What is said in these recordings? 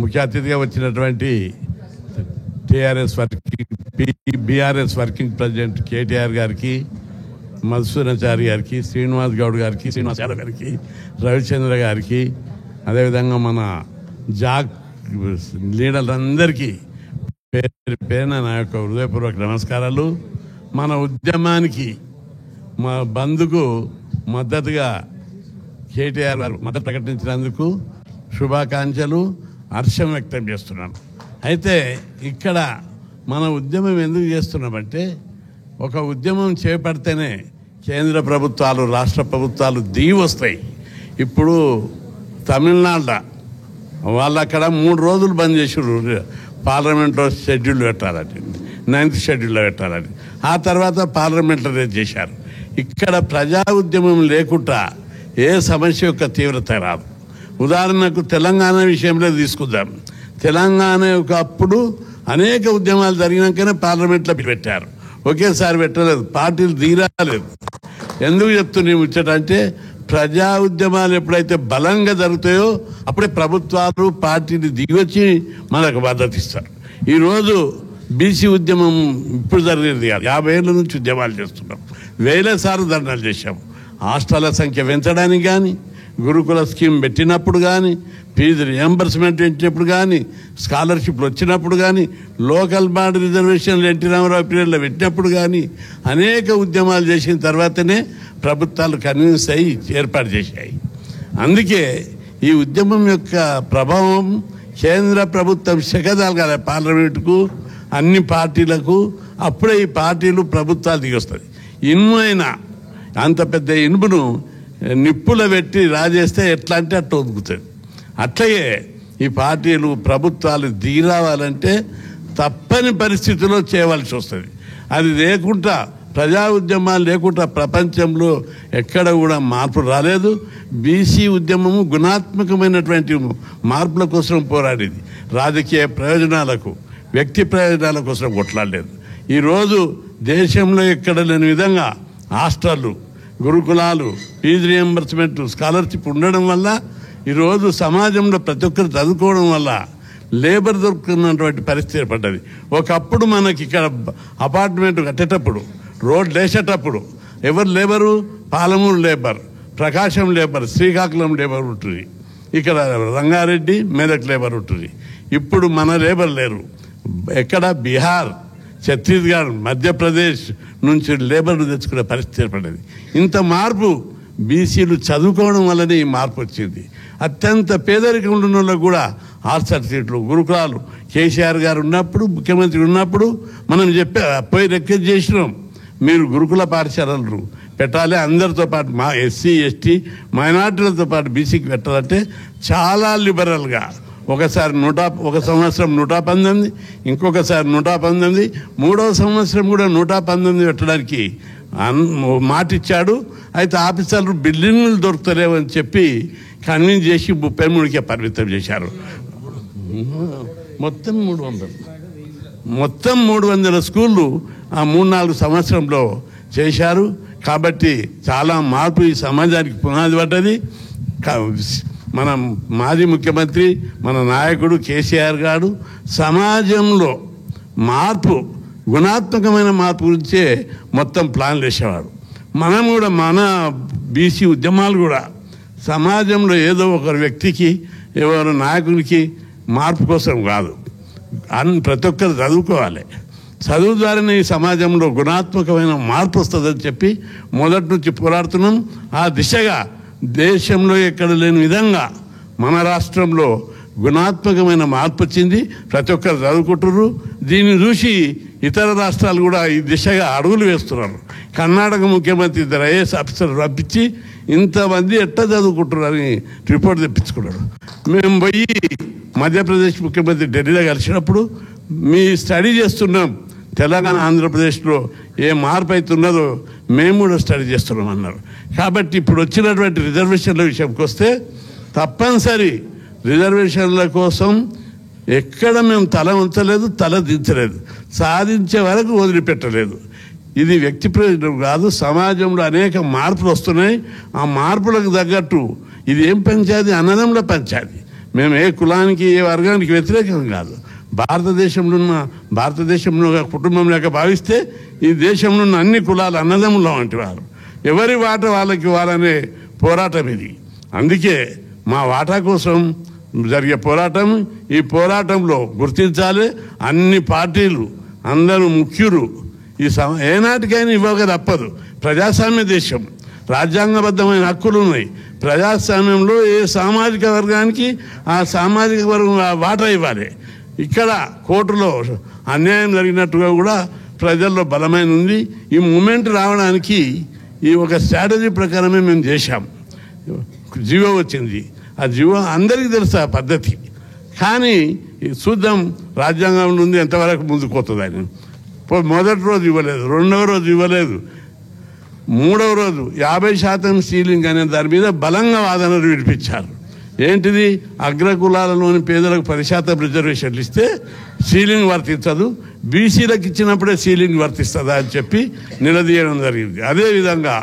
ముఖ్య అతిథిగా వచ్చినటువంటి బీఆర్ఎస్ వర్కింగ్ ప్రెసిడెంట్ కేటీఆర్ గారికి, మధుసూదనాచారి గారికి, శ్రీనివాస్ గౌడ్ గారికి, శ్రీనివాస్ యాదవ్ గారికి, రవిచంద్ర గారికి, అదేవిధంగా మన జాక్ లీడర్లందరికీ పేరు పేరున నా యొక్క హృదయపూర్వక నమస్కారాలు. మన ఉద్యమానికి మా బంధుకు మద్దతుగా కేటీఆర్ గారు మద్దతు ప్రకటించినందుకు శుభాకాంక్షలు, హర్షం వ్యక్తం చేస్తున్నాను. అయితే ఇక్కడ మన ఉద్యమం ఎందుకు చేస్తున్నామంటే, ఒక ఉద్యమం చేపడితేనే కేంద్ర ప్రభుత్వాలు, రాష్ట్ర ప్రభుత్వాలు దిగి వస్తాయి. ఇప్పుడు తమిళనాడు వాళ్ళు అక్కడ 3 రోజులు బంద్ చేసారు, పార్లమెంట్లో షెడ్యూల్ పెట్టాలని, 9th షెడ్యూల్లో పెట్టాలని. ఆ తర్వాత పార్లమెంట్లో చేశారు. ఇక్కడ ప్రజా ఉద్యమం లేకుండా ఏ సమస్య యొక్క తీవ్రత రాదు. ఉదాహరణకు తెలంగాణ విషయంలో తీసుకుందాం. తెలంగాణ యొక్క అప్పుడు అనేక ఉద్యమాలు జరిగినాకనే పార్లమెంట్లో పెట్టారు, ఒకేసారి పెట్టలేదు, పార్టీలు దిగిరాలేదు. ఎందుకు చెప్తున్నాం ఇచ్చటంటే, ప్రజా ఉద్యమాలు ఎప్పుడైతే బలంగా జరుగుతాయో అప్పుడే ప్రభుత్వాలు పార్టీలు దిగొచ్చి మనకు మద్దతు ఇస్తారు. ఈరోజు బీసీ ఉద్యమం ఇప్పుడు జరిగేది కాదు, 50 ఏళ్ళ నుంచి ఉద్యమాలు చేస్తున్నాం, వేల సార్లు ధర్నాలు చేశాము. హాస్టళ్ల సంఖ్య పెంచడానికి కానీ, గురుకుల స్కీమ్ పెట్టినప్పుడు కానీ, ఫీజు రియంబర్స్మెంట్ ఇచ్చినప్పుడు కానీ, స్కాలర్షిప్లు వచ్చినప్పుడు కానీ, లోకల్ బాడీ రిజర్వేషన్లు ఎన్టీ రామారావు పీరియడ్లో పెట్టినప్పుడు కానీ అనేక ఉద్యమాలు చేసిన తర్వాతనే ప్రభుత్వాలు కన్విన్స్ అయ్యి ఏర్పాటు చేశాయి. అందుకే ఈ ఉద్యమం యొక్క ప్రభావం కేంద్ర ప్రభుత్వం శకదాలు కదా పార్లమెంటుకు, అన్ని పార్టీలకు. అప్పుడే ఈ పార్టీలు ప్రభుత్వాలు దిగొస్తుంది. ఇనుము అయినా అంత పెద్ద ఇనుమును నిప్పులో పెట్టి రాజేస్తే ఎట్లా అంటే అట్లా ఒదుకుతుంది. అట్లాగే ఈ పార్టీలు ప్రభుత్వాలు దిగి రావాలంటే తప్పని పరిస్థితిలో చేయవలసి వస్తుంది. అది లేకుండా, ప్రజా ఉద్యమాలు లేకుండా ప్రపంచంలో ఎక్కడ కూడా మార్పు రాలేదు. బీసీ ఉద్యమము గుణాత్మకమైనటువంటి మార్పుల కోసం పోరాడేది, రాజకీయ ప్రయోజనాలకు, వ్యక్తి ప్రయోజనాల కోసం కొట్లాడలేదు. ఈరోజు దేశంలో ఎక్కడ లేని విధంగా హాస్టళ్ళు, గురుకులాలు, ఫీజు రియంబర్స్మెంట్, స్కాలర్షిప్ ఉండడం వల్ల ఈరోజు సమాజంలో ప్రతి ఒక్కరు చదువుకోవడం వల్ల లేబర్ దొరుకుతున్నటువంటి పరిస్థితి ఏర్పడ్డది. ఒకప్పుడు మనకి ఇక్కడ అపార్ట్మెంట్ కట్టేటప్పుడు, రోడ్లు వేసేటప్పుడు ఎవరు లేబరు? పాలమూరు లేబర్, ప్రకాశం లేబర్, శ్రీకాకుళం లేబర్ ఉంటుంది, ఇక్కడ రంగారెడ్డి, మెదక్ లేబర్ ఉంటుంది. ఇప్పుడు మన లేబర్ లేరు. ఎక్కడ? బీహార్, ఛత్తీస్గఢ్, మధ్యప్రదేశ్ నుంచి లేబర్ను తెచ్చుకునే పరిస్థితి ఏర్పడేది. ఇంత మార్పు బీసీలు చదువుకోవడం వల్లనే ఈ మార్పు వచ్చింది. అత్యంత పేదరికం ఉన్న వాళ్ళకు కూడా హాస్టల్ సీట్లు, గురుకులాలు కేసీఆర్ గారు ఉన్నప్పుడు, ముఖ్యమంత్రి ఉన్నప్పుడు మనం పోయి రిక్వెస్ట్ చేసినాం, మీరు గురుకుల పాఠశాలలు పెట్టాలి, అందరితో పాటు మా ఎస్సీ ఎస్టీ మైనార్టీలతో పాటు బీసీకి పెట్టాలంటే చాలా లిబరల్గా ఒకసారి ఒక సంవత్సరం 119, ఇంకొకసారి 119, 3వ సంవత్సరం కూడా 119 పెట్టడానికి మాటిచ్చాడు. అయితే ఆఫీసర్లు బిల్డింగ్లు దొరుకుతలేవని చెప్పి కన్విన్స్ చేసి 33కే పరిమితం చేశారు. మొత్తం 300 స్కూళ్ళు ఆ 3-4 సంవత్సరంలో చేశారు. కాబట్టి చాలా మార్పు ఈ సమాజానికి పునాది పడ్డది. మన మాజీ ముఖ్యమంత్రి, మన నాయకుడు కేసీఆర్ గారు సమాజంలో మార్పు, గుణాత్మకమైన మార్పు గురించే మొత్తం ప్లాన్లు వేసేవాడు. మనం కూడా మన బీసీ ఉద్యమాలు కూడా సమాజంలో ఏదో ఒకరి వ్యక్తికి, ఎవరు నాయకునికి మార్పు కోసం కాదు, ప్రతి ఒక్కరు చదువుకోవాలి. చదువు ద్వారానే ఈ సమాజంలో గుణాత్మకమైన మార్పు వస్తుందని చెప్పి మొదటి నుంచి పోరాడుతున్నాం. ఆ దిశగా దేశంలో ఎక్కడ లేని విధంగా మన రాష్ట్రంలో గుణాత్మకమైన మార్పు వచ్చింది. ప్రతి ఒక్కరు చదువుకుంటున్నారు. దీన్ని చూసి ఇతర రాష్ట్రాలు కూడా ఈ దిశగా అడుగులు వేస్తున్నారు. కర్ణాటక ముఖ్యమంత్రి 2 IAS ఆఫీసర్లు పంపించి ఇంతమంది ఎట్లా చదువుకుంటున్నారని రిపోర్ట్ తెప్పించుకున్నారు. మేము పోయి మధ్యప్రదేశ్ ముఖ్యమంత్రి ఢిల్లీలో కలిసినప్పుడు, మీ స్టడీ చేస్తున్నాం, తెలంగాణ ఆంధ్రప్రదేశ్లో ఏ మార్పు అవుతున్నదో మేము కూడా స్టడీ చేస్తున్నాం అన్నారు. కాబట్టి ఇప్పుడు వచ్చినటువంటి రిజర్వేషన్ల విషయంకి వస్తే, తప్పనిసరి రిజర్వేషన్ల కోసం ఎక్కడ మేము తల ఉంచలేదు, తల దించలేదు, సాధించే వరకు వదిలిపెట్టలేదు. ఇది వ్యక్తి ప్రయోజనం కాదు, సమాజంలో అనేక మార్పులు వస్తున్నాయి. ఆ మార్పులకు తగ్గట్టు ఇది ఏం పంచాయతీ? అన్నదమ్ముల పంచాయతీ. మేము ఏ కులానికి ఏ వర్గానికి వ్యతిరేకం కాదు. భారతదేశంలో కుటుంబం లేక భావిస్తే ఈ దేశంలో ఉన్న అన్ని కులాలు అన్నదమ్ములు వంటి వారు. ఎవరి వాటా వాళ్ళకి ఇవ్వాలనే పోరాటం ఇది. అందుకే మా వాటా కోసం జరిగే పోరాటం. ఈ పోరాటంలో గుర్తించాలి అన్ని పార్టీలు, అందరూ ముఖ్యులు ఏనాటికైనా ఇవ్వక తప్పదు. ప్రజాస్వామ్య దేశం, రాజ్యాంగబద్ధమైన హక్కులు ఉన్నాయి. ప్రజాస్వామ్యంలో ఏ సామాజిక వర్గానికి ఆ సామాజిక వర్గం వాటా ఇవ్వాలి. ఇక్కడ కోర్టులో అన్యాయం జరిగినట్టుగా కూడా ప్రజల్లో బలమైన ఉంది. ఈ మూమెంట్ రావడానికి ఈ ఒక స్ట్రాటజీ ప్రకారమే మేము చేశాం. జీవో వచ్చింది. ఆ జీవో అందరికీ తెలుసు ఆ పద్ధతి. కానీ చూద్దాం రాజ్యాంగంలో ఉంది ఎంతవరకు ముందుకు పోతుందని. మొదటి రోజు ఇవ్వలేదు, రెండవ రోజు ఇవ్వలేదు, మూడవ రోజు 50% సీలింగ్ అనే దాని మీద బలంగా వాదనలు వినిపించారు. ఏంటిది? అగ్రకులాలలోని పేదలకు 10% రిజర్వేషన్లు ఇస్తే సీలింగ్ వర్తించదు, బీసీలకు ఇచ్చినప్పుడే సీలింగ్ వర్తిస్తుందా అని చెప్పి నిలదీయడం జరిగింది. అదేవిధంగా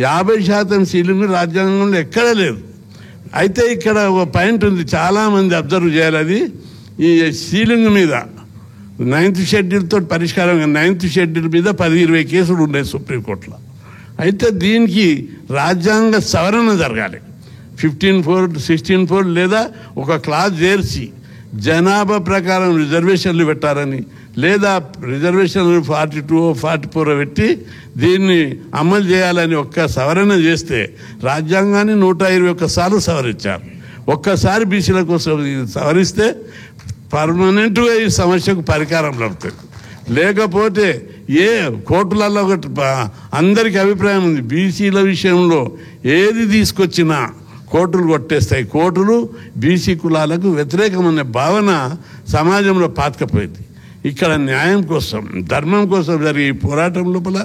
50% సీలింగ్ రాజ్యాంగంలో ఎక్కడా లేదు. అయితే ఇక్కడ ఒక పాయింట్ ఉంది, చాలామంది అబ్జర్వ్ చేయాలి. అది ఈ సీలింగ్ మీద 9th షెడ్యూల్తో పరిష్కారం. 9th షెడ్యూల్ మీద 10-20 కేసులు ఉన్నాయి సుప్రీంకోర్టులో. అయితే దీనికి రాజ్యాంగ సవరణ జరగాలి. 15(4), 16(4) లేదా ఒక క్లాజ్ చేర్చి జనాభా ప్రకారం రిజర్వేషన్లు పెట్టారని, లేదా రిజర్వేషన్లు 42, 44 పెట్టి దీన్ని అమలు చేయాలని ఒక్క సవరణ చేస్తే రాజ్యాంగాన్ని 121 సార్లు సవరించారు. ఒక్కసారి బీసీల కోసం సవరిస్తే పర్మనెంట్గా ఈ సమస్యకు పరిష్కారం లభిస్తుంది. లేకపోతే ఏ కోర్టులలో ఒకటి అందరికీ అభిప్రాయం ఉంది, బీసీల విషయంలో ఏది తీసుకొచ్చినా కోర్టులు కొట్టేస్తాయి. కోర్టులు బీసీ కులాలకు వ్యతిరేకమనే భావన సమాజంలో పాతకపోయింది. ఇక్కడ న్యాయం కోసం, ధర్మం కోసం జరిగే ఈ పోరాటం లోపల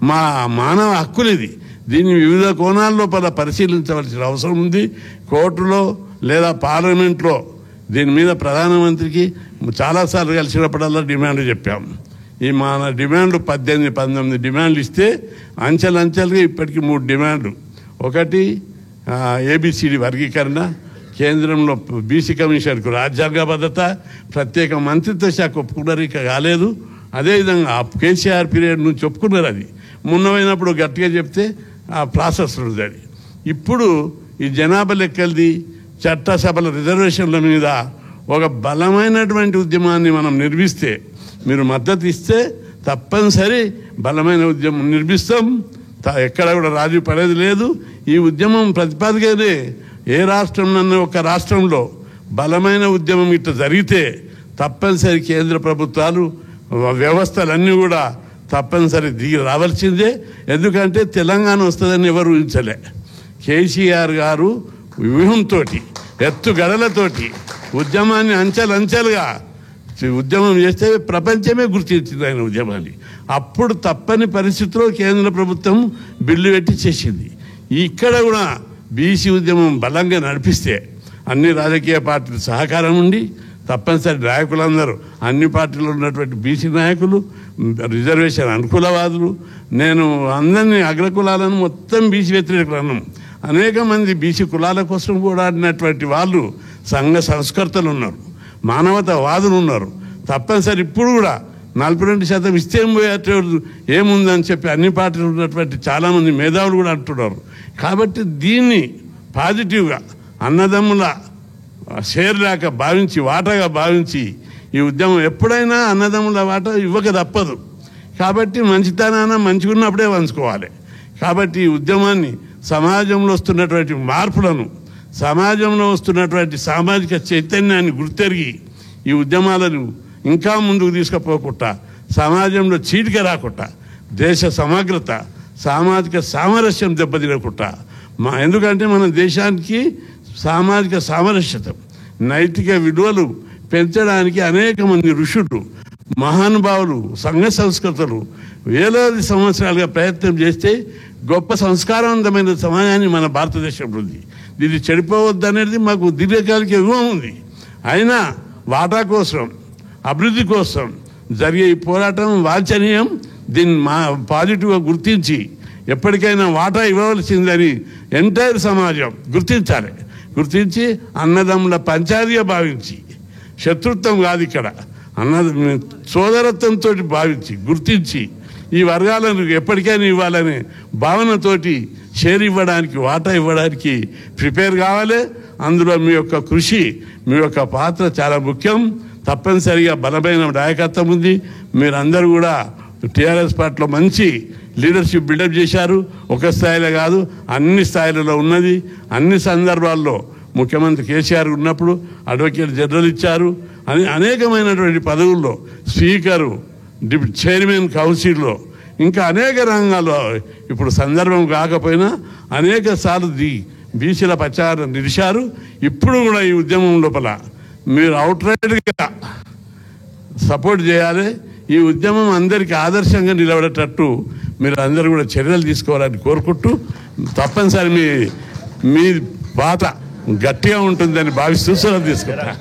మా మానవ హక్కులు ఇది. దీన్ని వివిధ కోణాల లోపల పరిశీలించవలసిన అవసరం ఉంది. కోర్టులో లేదా పార్లమెంట్లో దీని మీద ప్రధానమంత్రికి చాలాసార్లు కలిసినప్పుడల్లా డిమాండ్ చెప్పాము. ఈ మన డిమాండ్లు 18-19 డిమాండ్లు ఇస్తే అంచెలంచెలుగా ఇప్పటికీ 3 డిమాండ్లు. ఒకటి ఏబిసిడి వర్గీకరణ, కేంద్రంలో బీసీ కమిషన్కు రాజ్యాంగబద్ధత, ప్రత్యేక మంత్రిత్వ శాఖ ఒప్పుకున్నారు, ఇక కాలేదు. అదేవిధంగా కేసీఆర్ పీరియడ్ నుంచి ఒప్పుకున్నారు. అది మొన్నమైనప్పుడు గట్టిగా చెప్తే ఆ ప్రాసెస్ ఉంది. ఇప్పుడు ఈ జనాభా లెక్కలది, చట్టసభల రిజర్వేషన్ల మీద ఒక బలమైనటువంటి ఉద్యమాన్ని మనం నిర్మిస్తే, మీరు మద్దతు ఇస్తే తప్పనిసరి బలమైన ఉద్యమం నిర్మిస్తాం. ఎక్కడ కూడా రాజీ పడేది లేదు. ఈ ఉద్యమం ప్రతిపాదికనే ఏ రాష్ట్రంలో ఒక రాష్ట్రంలో బలమైన ఉద్యమం ఇట్లా జరిగితే తప్పనిసరి కేంద్ర ప్రభుత్వాలు వ్యవస్థలన్నీ కూడా తప్పనిసరి దిగి రావాల్సిందే. ఎందుకంటే తెలంగాణ వస్తుందని ఎవరు ఊహించలే. కేసీఆర్ గారు వ్యూహంతో, ఎత్తుగడలతోటి ఉద్యమాన్ని అంచెలంచెలుగా ఉద్యమం చేస్తే ప్రపంచమే గుర్తించింది ఆయన ఉద్యమాన్ని. అప్పుడు తప్పని పరిస్థితిలో కేంద్ర ప్రభుత్వం బిల్లు పెట్టి చేసింది. ఇక్కడ కూడా బీసీ ఉద్యమం బలంగా నడిపిస్తే అన్ని రాజకీయ పార్టీలు సహకారం ఉండి తప్పనిసరి నాయకులందరూ, అన్ని పార్టీలో ఉన్నటువంటి బీసీ నాయకులు, రిజర్వేషన్ అనుకూలవాదులు, నేను అందరినీ అగ్రకులాలను మొత్తం బీసీ వ్యతిరేకులు అన్నాం. అనేక మంది బీసీ కులాల కోసం పోరాడినటువంటి వాళ్ళు సంఘ సంస్కర్తలు ఉన్నారు, మానవతావాదులు ఉన్నారు. తప్పనిసరి ఇప్పుడు కూడా 42% ఇస్తే ఏముందని చెప్పి అన్ని పార్టీలు ఉన్నటువంటి చాలామంది మేధావులు కూడా అంటున్నారు. కాబట్టి దీన్ని పాజిటివ్గా అన్నదమ్ముల షేర్ లాగా భావించి, వాటాగా భావించి ఈ ఉద్యమం ఎప్పుడైనా అన్నదమ్ముల వాటా ఇవ్వక తప్పదు. కాబట్టి మంచితనాన మంచిగా ఉన్నప్పుడే పంచుకోవాలి. కాబట్టి ఈ ఉద్యమాన్ని, సమాజంలో వస్తున్నటువంటి మార్పులను, సమాజంలో వస్తున్నటువంటి సామాజిక చైతన్యాన్ని గుర్తెరిగి ఈ ఉద్యమాలను ఇంకా ముందుకు తీసుకుపోకుండా, సమాజంలో చీటిక రాకుండా, దేశ సమగ్రత, సామాజిక సామరస్యం దెబ్బతినకుండా, ఎందుకంటే మన దేశానికి సామాజిక సామరస్యత, నైతిక విలువలు పెంచడానికి అనేక మంది ఋషులు, మహానుభావులు, సంఘ సంస్కృతులు వేలాది సంవత్సరాలుగా ప్రయత్నం చేస్తే గొప్ప సంస్కారవంతమైన సమాజాన్ని మన భారతదేశంలో ఉంది. దీన్ని చెడిపోవద్దనేది మాకు దీర్ఘకాలిక వ్యూహం ఉంది. అయినా వాటా కోసం, అభివృద్ధి కోసం జరిగే ఈ పోరాటం వాంఛనీయం. దీన్ని పాజిటివ్గా గుర్తించి ఎప్పటికైనా వాటా ఇవ్వవలసిందని ఎంటైర్ సమాజం గుర్తించాలి. గుర్తించి అన్నదమ్ముల పంచాదిగా భావించి, శత్రుత్వం కాదు ఇక్కడ, సోదరత్వంతో భావించి గుర్తించి ఈ వర్గాలను ఎప్పటికైనా ఇవ్వాలనే భావనతోటి షేర్ ఇవ్వడానికి, వాటా ఇవ్వడానికి ప్రిపేర్ కావాలి. అందులో మీ యొక్క కృషి, మీ యొక్క పాత్ర చాలా ముఖ్యం. తప్పనిసరిగా బలమైన నాయకత్వం ఉంది. మీరందరూ కూడా టీఆర్ఎస్ పార్టీలో మంచి లీడర్షిప్ బిల్డప్ చేశారు. ఒక స్థాయిలో కాదు, అన్ని స్థాయిలలో ఉన్నది. అన్ని సందర్భాల్లో ముఖ్యమంత్రి కేసీఆర్ ఉన్నప్పుడు అడ్వకేట్ జనరల్ ఇచ్చారు. అనేకమైనటువంటి పదవుల్లో స్పీకరు, చైర్మన్ కౌన్సిల్లో, ఇంకా అనేక రంగాల్లో ఇప్పుడు సందర్భం కాకపోయినా అనేక సార్లు బీసీల ప్రచారం నిలిచారు. ఇప్పుడు కూడా ఈ ఉద్యమం లోపల మీరు అవుట్రైట్గా సపోర్ట్ చేయాలి. ఈ ఉద్యమం అందరికీ ఆదర్శంగా నిలబడేటట్టు మీరు అందరూ కూడా చర్యలు తీసుకోవాలని కోరుకుంటూ, తప్పనిసరి మీ పాత గట్టిగా ఉంటుందని భావిస్తూ సెలవు తీసుకుంటా.